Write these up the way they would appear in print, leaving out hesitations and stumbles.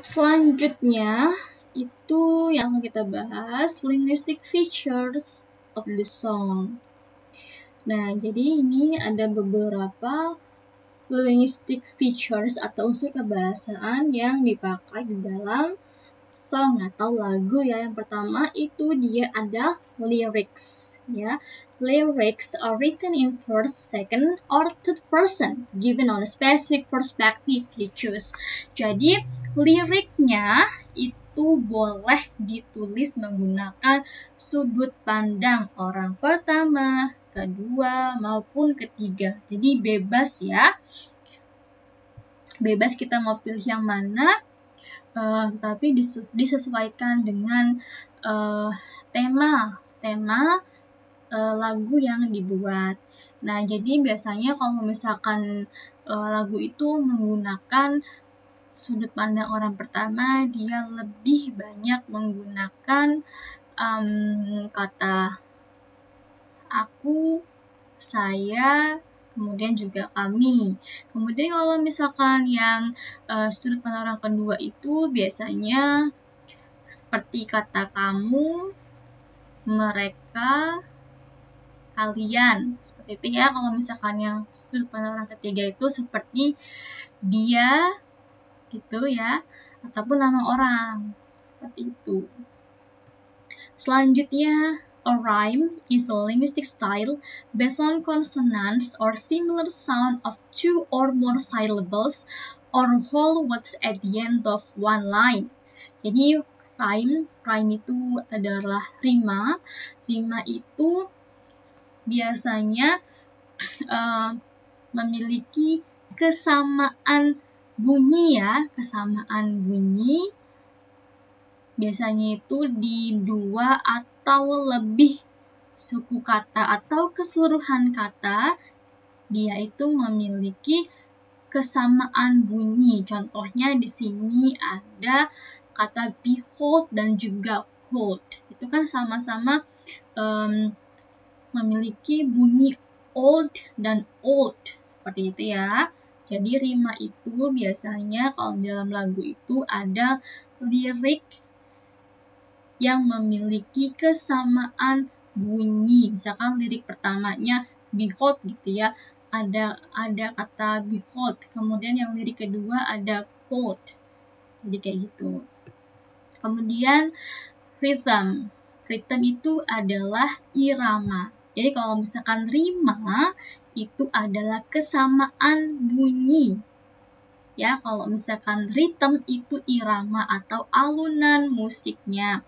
Selanjutnya itu yang kita bahas linguistic features of the song. Nah, jadi ini ada beberapa linguistic features atau unsur kebahasaan yang dipakai di dalam song atau lagu ya. Yang pertama itu dia ada lyrics ya. Lyrics are written in first, second, or third person given on a specific perspective you choose. Jadi liriknya itu boleh ditulis menggunakan sudut pandang orang pertama, kedua, maupun ketiga. Jadi bebas ya. Bebas kita mau pilih yang mana. Tapi disesuaikan dengan tema lagu yang dibuat. Nah, jadi biasanya kalau misalkan lagu itu menggunakan sudut pandang orang pertama, dia lebih banyak menggunakan kata aku, saya, kemudian juga kami. Kemudian kalau misalkan yang sudut pandang orang kedua itu biasanya seperti kata kamu, mereka, kalian. Seperti itu ya. Kalau misalkan yang sudut pandang orang ketiga itu seperti dia gitu ya, ataupun nama orang. Seperti itu. Selanjutnya, a rhyme is a linguistic style based on consonants or similar sound of two or more syllables or whole words at the end of one line. Jadi rhyme itu adalah rima. Rima itu biasanya memiliki kesamaan bunyi ya, kesamaan bunyi. Biasanya itu di dua atau lebih suku kata atau keseluruhan kata, dia itu memiliki kesamaan bunyi. Contohnya di sini ada kata behold dan juga cold. Itu kan sama-sama memiliki bunyi old dan old. Seperti itu ya. Jadi rima itu biasanya kalau dalam lagu itu ada lirik yang memiliki kesamaan bunyi. Misalkan lirik pertamanya behold gitu ya. Ada kata behold. Kemudian yang lirik kedua ada cold. Jadi kayak gitu. Kemudian rhythm. Rhythm itu adalah irama. Jadi kalau misalkan rima itu adalah kesamaan bunyi. Ya, kalau misalkan rhythm itu irama atau alunan musiknya.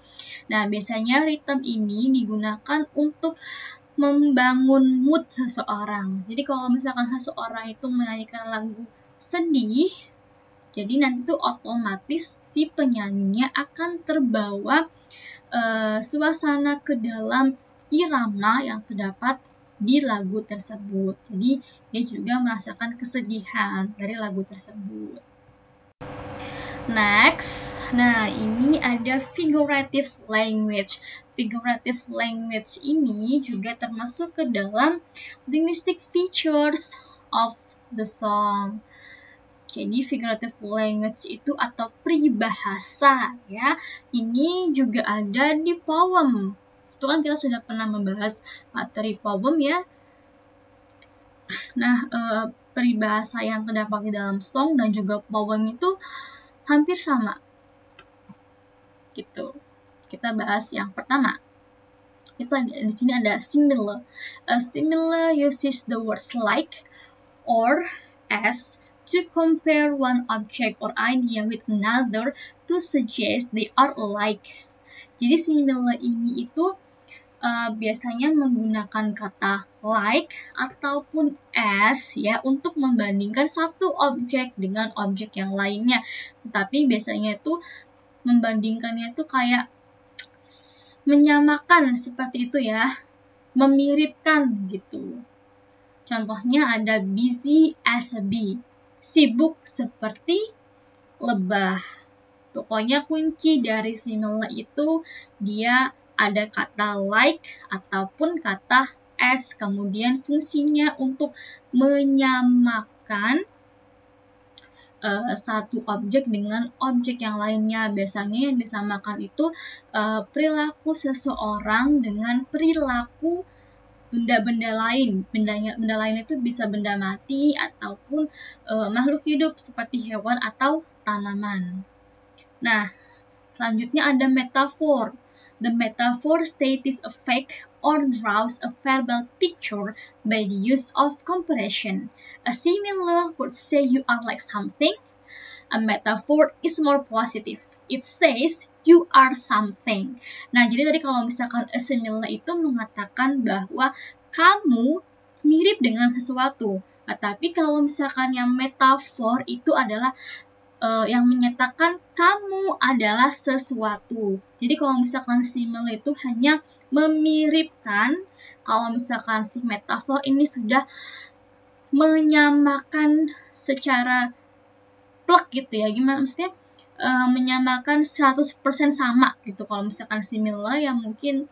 Nah, biasanya rhythm ini digunakan untuk membangun mood seseorang. Jadi kalau misalkan seseorang itu menyanyikan lagu sedih, jadi nanti tuh otomatis si penyanyinya akan terbawa suasana ke dalam irama yang terdapat di lagu tersebut. Jadi dia juga merasakan kesedihan dari lagu tersebut. Next, nah ini ada figurative language. Figurative language ini juga termasuk ke dalam linguistic features of the song. Jadi figurative language itu atau peribahasa ya, ini juga ada di poem. Itu kan kita sudah pernah membahas materi poem ya. Nah, peribahasa yang terdapat di dalam song dan juga poem itu hampir sama. Gitu. Kita bahas yang pertama. Di sini ada similar. Similar uses the words like or as to compare one object or idea with another to suggest they are alike. Jadi similar ini itu biasanya menggunakan kata like ataupun as ya untuk membandingkan satu objek dengan objek yang lainnya. Tapi biasanya itu membandingkannya itu kayak menyamakan seperti itu ya, memiripkan gitu. Contohnya ada busy as a bee. Sibuk seperti lebah. Pokoknya kunci dari similar itu dia ada kata like ataupun kata as. Kemudian fungsinya untuk menyamakan satu objek dengan objek yang lainnya. Biasanya yang disamakan itu perilaku seseorang dengan perilaku benda-benda lain. Benda lain itu bisa benda mati ataupun makhluk hidup seperti hewan atau tanaman. Nah, selanjutnya ada metafor. The metaphor states a fact or draws a verbal picture by the use of comparison. A simile would say you are like something. A metaphor is more positive. It says you are something. Nah, jadi tadi kalau misalkan a simile itu mengatakan bahwa kamu mirip dengan sesuatu. Nah, tapi kalau misalkan yang metafor itu adalah yang menyatakan kamu adalah sesuatu. Jadi kalau misalkan simile itu hanya memiripkan, kalau misalkan si metafor ini sudah menyamakan secara plek gitu ya. Gimana maksudnya? Menyamakan 100% sama gitu. Kalau misalkan simile yang mungkin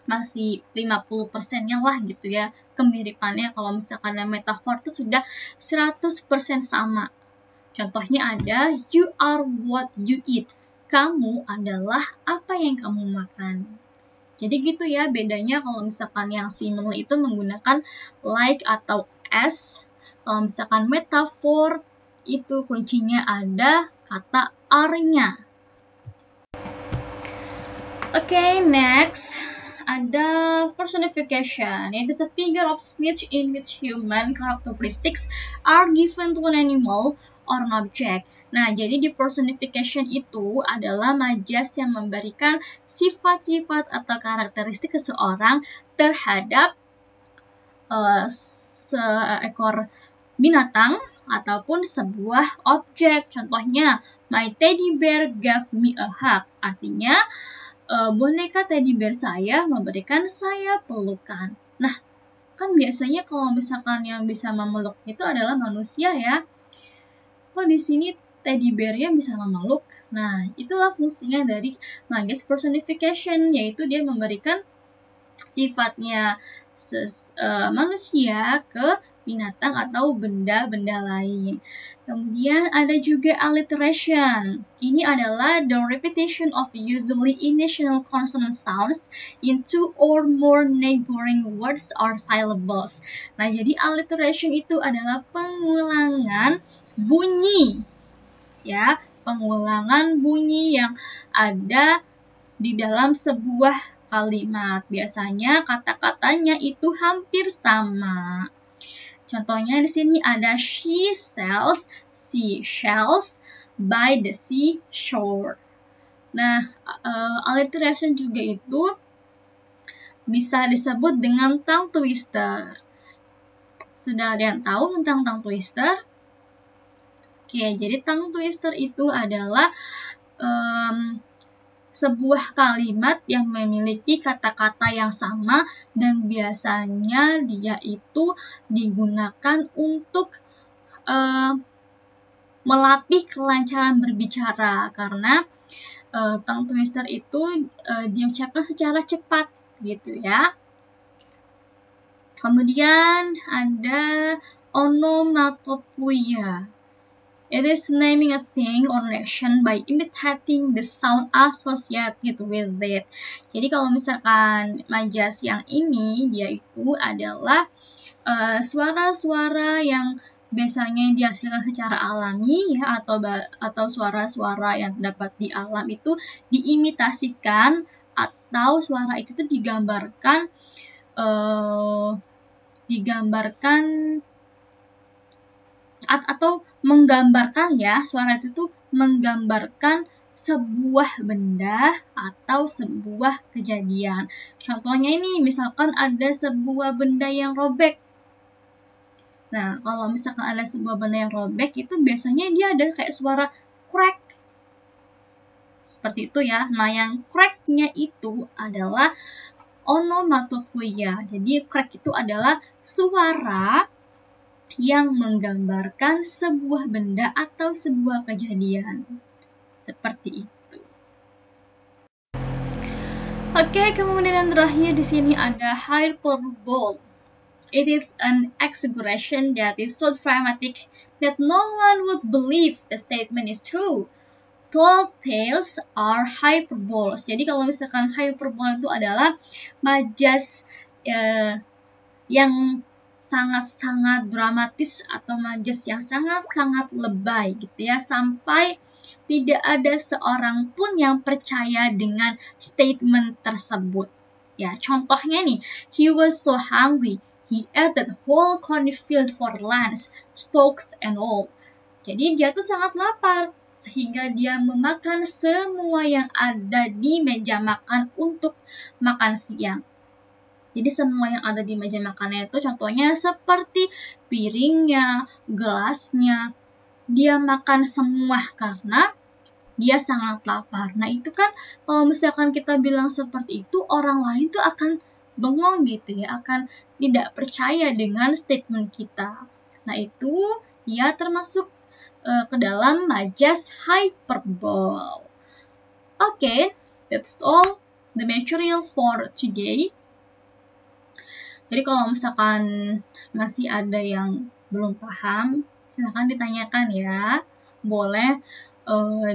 masih 50%-nya lah gitu ya kemiripannya. Kalau misalkan yang metafor itu sudah 100% sama. Contohnya ada, you are what you eat. Kamu adalah apa yang kamu makan. Jadi gitu ya bedanya kalau misalkan yang simile itu menggunakan like atau as. Kalau misalkan metafor itu kuncinya ada kata are-nya. Oke, next ada personification. It is a figure of speech in which human characteristics are given to an animal or an object. Nah, jadi di personification itu adalah majas yang memberikan sifat-sifat atau karakteristik seseorang terhadap seekor binatang ataupun sebuah objek. Contohnya, my teddy bear gave me a hug. Artinya, boneka teddy bear saya memberikan saya pelukan. Nah, kan biasanya kalau misalkan yang bisa memeluk itu adalah manusia ya. Kok di sini teddy bear-nya bisa memeluk? Nah, itulah fungsinya dari majas personification, yaitu dia memberikan sifatnya manusia ke binatang atau benda-benda lain. Kemudian ada juga alliteration. Ini adalah the repetition of usually initial consonant sounds in two or more neighboring words or syllables. Nah, jadi alliteration itu adalah pengulangan bunyi. Ya, pengulangan bunyi yang ada di dalam sebuah kalimat. Biasanya kata-katanya itu hampir sama. Contohnya di sini ada she sells seashells by the seashore. Nah, alliteration juga itu bisa disebut dengan tongue twister. Sudah ada yang tahu tentang tongue twister? Oke, jadi tongue twister itu adalah sebuah kalimat yang memiliki kata-kata yang sama dan biasanya dia itu digunakan untuk melatih kelancaran berbicara karena tongue twister itu diucapkan secara cepat gitu ya. Kemudian ada onomatopoeia. It is naming a thing or action by imitating the sound associated with it. Jadi kalau misalkan majas yang ini, dia itu adalah suara-suara yang biasanya dihasilkan secara alami ya, atau suara-suara yang terdapat di alam itu diimitasikan atau suara itu tuh digambarkan atau menggambarkan ya, suara itu tuh menggambarkan sebuah benda atau sebuah kejadian. Contohnya ini misalkan ada sebuah benda yang robek. Nah, kalau misalkan ada sebuah benda yang robek itu biasanya dia ada kayak suara crack. Seperti itu ya. Nah, yang crack-nya itu adalah onomatopoeia. Jadi crack itu adalah suara yang menggambarkan sebuah benda atau sebuah kejadian. Seperti itu. Oke, kemudian yang terakhir di sini ada hyperbole. It is an exaggeration that is so dramatic that no one would believe the statement is true. Tall tales are hyperboles. Jadi kalau misalkan hyperbole itu adalah majas yang sangat-sangat dramatis atau majas yang sangat-sangat lebay gitu ya, sampai tidak ada seorang pun yang percaya dengan statement tersebut. Ya, contohnya nih, he was so hungry, he ate that whole cornfield for lunch, stalks and all. Jadi dia tuh sangat lapar, sehingga dia memakan semua yang ada di meja makan untuk makan siang. Jadi semua yang ada di meja makannya itu contohnya seperti piringnya, gelasnya, dia makan semua karena dia sangat lapar. Nah itu kan kalau misalkan kita bilang seperti itu, orang lain tuh akan bengong gitu ya, akan tidak percaya dengan statement kita. Nah itu dia termasuk ke dalam majas hyperbole. Okay, that's all the material for today. Jadi kalau misalkan masih ada yang belum paham, silahkan ditanyakan ya. Boleh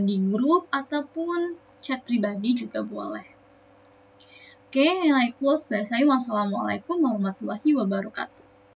di grup ataupun chat pribadi juga boleh. Oke, I close by saying wassalamualaikum warahmatullahi wabarakatuh.